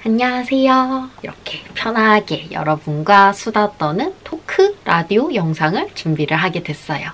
안녕하세요. 이렇게 편하게 여러분과 수다 떠는 토크 라디오 영상을 준비를 하게 됐어요.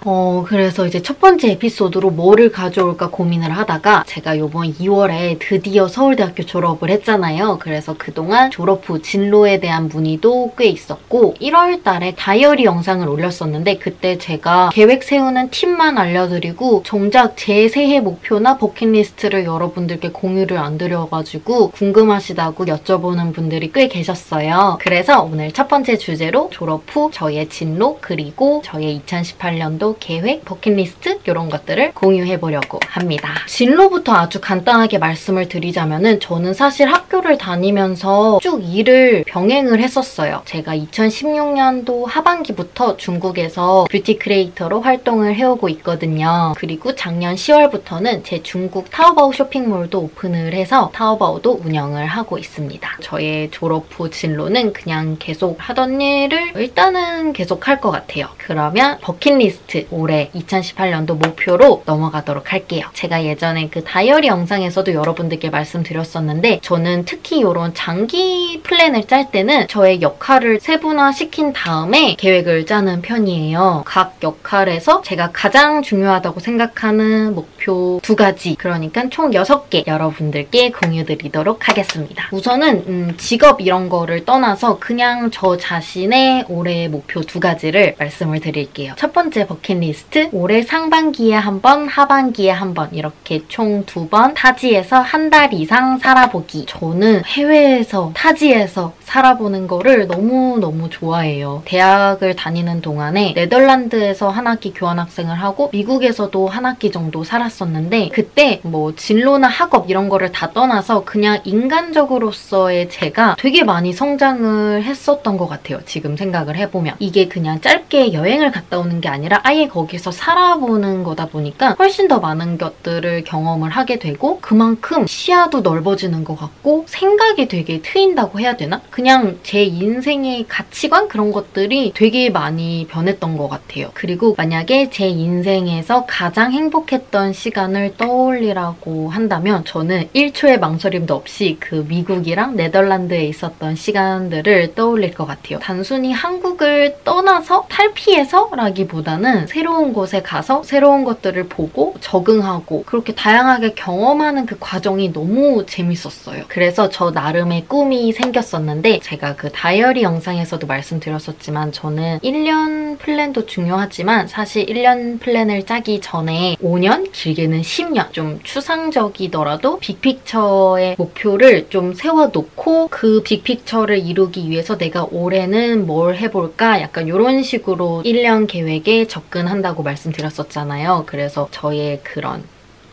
그래서 이제 첫 번째 에피소드로 뭐를 가져올까 고민을 하다가 제가 이번 2월에 드디어 서울대학교 졸업을 했잖아요. 그래서 그동안 졸업 후 진로에 대한 문의도 꽤 있었고 1월 달에 다이어리 영상을 올렸었는데 그때 제가 계획 세우는 팁만 알려드리고 정작 제 새해 목표나 버킷리스트를 여러분들께 공유를 안 드려가지고 궁금하시다고 여쭤보는 분들이 꽤 계셨어요. 그래서 오늘 첫 번째 주제로 졸업 후 저의 진로 그리고 저의 2018년도 계획, 버킷리스트 이런 것들을 공유해보려고 합니다. 진로부터 아주 간단하게 말씀을 드리자면은 저는 사실 학교를 다니면서 쭉 일을 병행을 했었어요. 제가 2016년도 하반기부터 중국에서 뷰티 크리에이터로 활동을 해오고 있거든요. 그리고 작년 10월부터는 제 중국 타오바오 쇼핑몰도 오픈을 해서 타오바오도 운영을 하고 있습니다. 저의 졸업 후 진로는 그냥 계속 하던 일을 일단은 계속 할 것 같아요. 그러면 버킷리스트 올해 2018년도 목표로 넘어가도록 할게요. 제가 예전에 그 다이어리 영상에서도 여러분들께 말씀드렸었는데 저는 특히 이런 장기 플랜을 짤 때는 저의 역할을 세분화시킨 다음에 계획을 짜는 편이에요. 각 역할에서 제가 가장 중요하다고 생각하는 목표 2가지, 그러니까 총 6개 여러분들께 공유드리도록 하겠습니다. 우선은 직업 이런 거를 떠나서 그냥 저 자신의 올해의 목표 2가지를 말씀을 드릴게요. 첫 번째 버킷리스트, 올해 상반기에 한 번, 하반기에 한 번 이렇게 총 2번 타지에서 한 달 이상 살아보기. 저는 해외에서 타지에서 살아보는 거를 너무너무 좋아해요. 대학을 다니는 동안에 네덜란드에서 한 학기 교환학생을 하고 미국에서도 한 학기 정도 살았었는데 그때 뭐 진로나 학업 이런 거를 다 떠나서 그냥 인간적으로서의 제가 되게 많이 성장을 했었던 것 같아요. 지금 생각을 해보면. 이게 그냥 짧게 여행을 갔다 오는 게 아니라 아예 거기서 살아보는 거다 보니까 훨씬 더 많은 것들을 경험을 하게 되고 그만큼 시야도 넓어지는 것 같고 생각이 되게 트인다고 해야 되나? 그냥 제 인생의 가치관 그런 것들이 되게 많이 변했던 것 같아요. 그리고 만약에 제 인생에서 가장 행복했던 시간을 떠올리라고 한다면 저는 1초의 망설임도 없이 그 미국이랑 네덜란드에 있었던 시간들을 떠올릴 것 같아요. 단순히 한국을 떠나서 탈피해서 라기보다는 새로운 곳에 가서 새로운 것들을 보고 적응하고 그렇게 다양하게 경험하는 그 과정이 너무 재밌었어요. 그래서 저 나름의 꿈이 생겼었는데 제가 그 다이어리 영상에서도 말씀드렸었지만 저는 1년 플랜도 중요하지만 사실 1년 플랜을 짜기 전에 5년? 길게는 10년 좀 추상적이더라도 빅픽처의 목표를 좀 세워놓고 그 빅픽처를 이루기 위해서 내가 올해는 뭘 해볼까? 약간 이런 식으로 1년 계획에 접근한다고 말씀드렸었잖아요. 그래서 저의 그런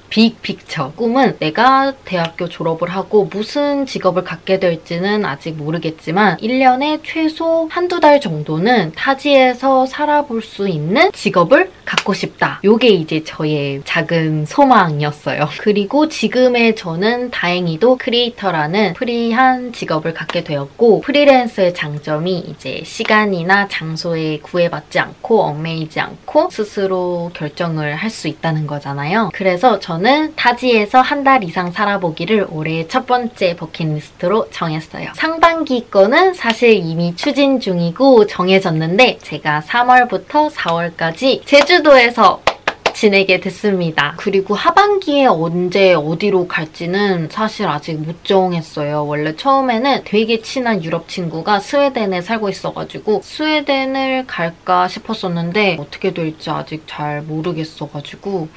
빅픽처 꿈은 내가 대학교 졸업을 하고 무슨 직업을 갖게 될지는 아직 모르겠지만 1년에 최소 한두 달 정도는 타지에서 살아볼 수 있는 직업을 갖고 싶다. 이게 이제 저의 작은 소망이었어요. 그리고 지금의 저는 다행히도 크리에이터라는 프리한 직업을 갖게 되었고 프리랜서의 장점이 이제 시간이나 장소에 구애받지 않고 얽매이지 않고 스스로 결정을 할 수 있다는 거잖아요. 그래서 저는 타지에서 한 달 이상 살아보기를 올해 첫 번째 버킷리스트로 정했어요. 상반기 거는 사실 이미 추진 중이고 정해졌는데 제가 3월부터 4월까지 제주도에서 지내게 됐습니다. 그리고 하반기에 언제 어디로 갈지는 사실 아직 못 정했어요. 원래 처음에는 되게 친한 유럽 친구가 스웨덴에 살고 있어가지고 스웨덴을 갈까 싶었었는데 어떻게 될지 아직 잘 모르겠어가지고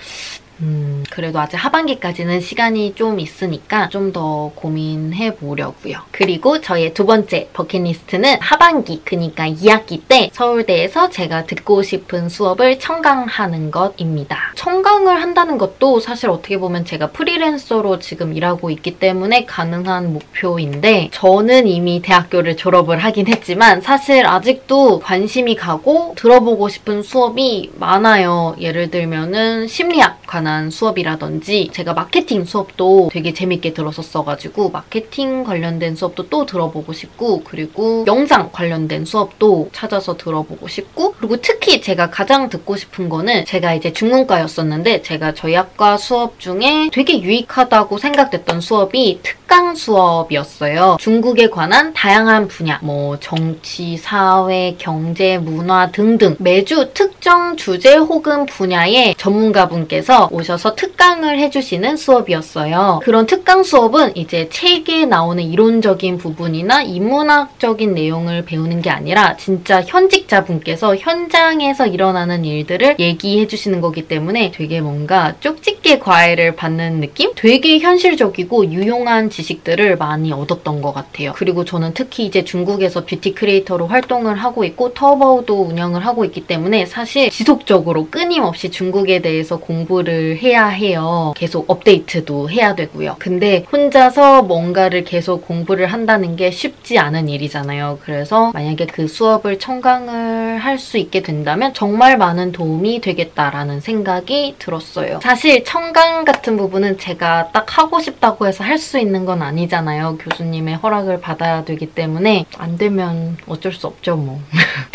그래도 아직 하반기까지는 시간이 좀 있으니까 좀 더 고민해 보려고요. 그리고 저의 2번째 버킷리스트는 하반기, 그러니까 2학기 때 서울대에서 제가 듣고 싶은 수업을 청강하는 것입니다. 청강을 한다는 것도 사실 어떻게 보면 제가 프리랜서로 지금 일하고 있기 때문에 가능한 목표인데 저는 이미 대학교를 졸업을 하긴 했지만 사실 아직도 관심이 가고 들어보고 싶은 수업이 많아요. 예를 들면은 심리학 관한 수업이라든지 제가 마케팅 수업도 되게 재밌게 들었었어가지고 마케팅 관련된 수업도 또 들어보고 싶고 그리고 영상 관련된 수업도 찾아서 들어보고 싶고 그리고 특히 제가 가장 듣고 싶은 거는 제가 이제 중문과였었는데 제가 저희 학과 수업 중에 되게 유익하다고 생각됐던 수업이 특강 특강 수업이었어요. 중국에 관한 다양한 분야, 뭐 정치, 사회, 경제, 문화 등등 매주 특정 주제 혹은 분야의 전문가분께서 오셔서 특강을 해주시는 수업이었어요. 그런 특강 수업은 이제 책에 나오는 이론적인 부분이나 인문학적인 내용을 배우는 게 아니라 진짜 현직자분께서 현장에서 일어나는 일들을 얘기해 주시는 거기 때문에 되게 뭔가 쪽집게 과외를 받는 느낌? 되게 현실적이고 유용한 지식들을 많이 얻었던 것 같아요. 그리고 저는 특히 이제 중국에서 뷰티 크리에이터로 활동을 하고 있고 타오바오도 운영을 하고 있기 때문에 사실 지속적으로 끊임없이 중국에 대해서 공부를 해야 해요. 계속 업데이트도 해야 되고요. 근데 혼자서 뭔가를 계속 공부를 한다는 게 쉽지 않은 일이잖아요. 그래서 만약에 그 수업을 청강을 할 수 있게 된다면 정말 많은 도움이 되겠다라는 생각이 들었어요. 사실 청강 같은 부분은 제가 딱 하고 싶다고 해서 할 수 있는 건 아니잖아요. 교수님의 허락을 받아야 되기 때문에 안 되면 어쩔 수 없죠, 뭐.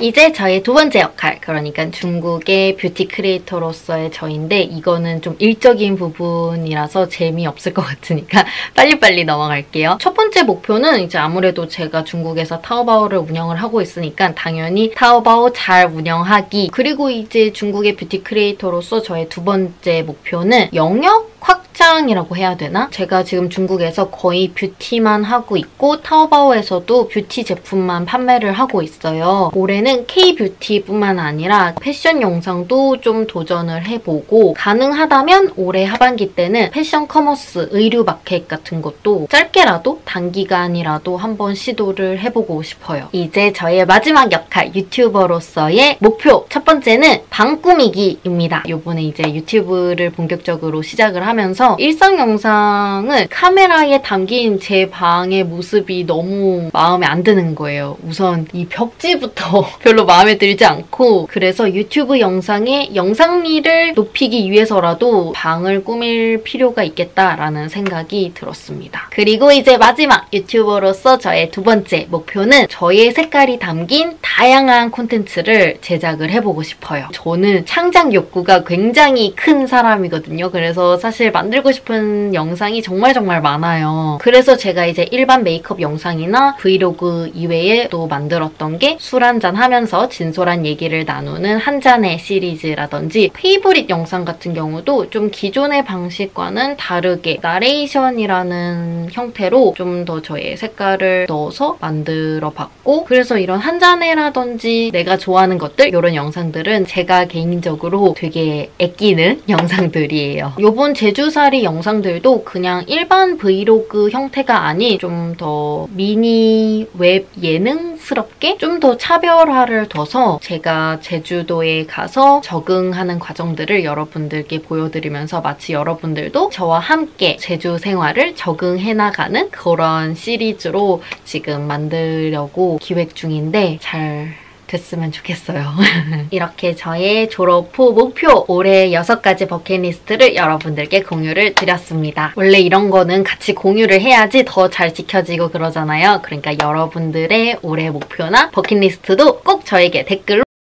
이제 저의 두 번째 역할, 그러니까 중국의 뷰티 크리에이터로서의 저인데 이거는 좀 일적인 부분이라서 재미없을 것 같으니까 빨리빨리 넘어갈게요. 첫 번째 목표는 이제 아무래도 제가 중국에서 타오바오를 운영을 하고 있으니까 당연히 타오바오 잘 운영하기, 그리고 이제 중국의 뷰티 크리에이터로서 저의 두 번째 목표는 영역 확장이라고 해야 되나? 제가 지금 중국에서 거의 뷰티만 하고 있고 타오바오에서도 뷰티 제품만 판매를 하고 있어요. 올해는 K-뷰티뿐만 아니라 패션 영상도 좀 도전을 해보고 가능하다면 올해 하반기 때는 패션 커머스, 의류 마켓 같은 것도 짧게라도 단기간이라도 한번 시도를 해보고 싶어요. 이제 저의 마지막 역할, 유튜버로서의 목표 첫 번째는 방 꾸미기입니다. 요번에 이제 유튜브를 본격적으로 시작을 하면서 일상 영상을 카메라에 담긴 제 방의 모습이 너무 마음에 안 드는 거예요. 우선 이 벽지부터 별로 마음에 들지 않고, 그래서 유튜브 영상의 영상미를 높이기 위해서라도 방을 꾸밀 필요가 있겠다라는 생각이 들었습니다. 그리고 이제 마지막 유튜버로서 저의 두 번째 목표는 저의 색깔이 담긴 다양한 콘텐츠를 제작을 해보고 싶어요. 저는 창작 욕구가 굉장히 큰 사람이거든요. 그래서 사실 만들고 싶은 영상이 정말 많아요. 그래서 제가 이제 일반 메이크업 영상이나 브이로그 이외에 또 만들었던 게 술 한잔 하면서 진솔한 얘기를 나누는 한 잔의 시리즈라든지, 페이보릿 영상 같은 경우도 좀 기존의 방식과는 다르게 나레이션이라는 형태로 좀 더 저의 색깔을 넣어서 만들어 봤고, 그래서 이런 한 잔해라든지 내가 좋아하는 것들, 이런 영상들은 제가 개인적으로 되게 아끼는 영상들이에요. 요번 제주살이 영상들도 그냥 일반 브이로그 형태가 아닌 좀 더 미니 웹 예능스럽게 좀 더 차별화를 둬서 제가 제주도에 가서 적응하는 과정들을 여러분들께 보여드리면서 마치 여러분들도 저와 함께 제주 생활을 적응해 나가는 그런 시리즈로 지금 만들려고 기획 중인데 잘 됐으면 좋겠어요. 이렇게 저의 졸업 후 목표, 올해 6가지 버킷리스트를 여러분들께 공유를 드렸습니다. 원래 이런 거는 같이 공유를 해야지 더 잘 지켜지고 그러잖아요. 그러니까 여러분들의 올해 목표나 버킷리스트도 꼭 저에게 댓글로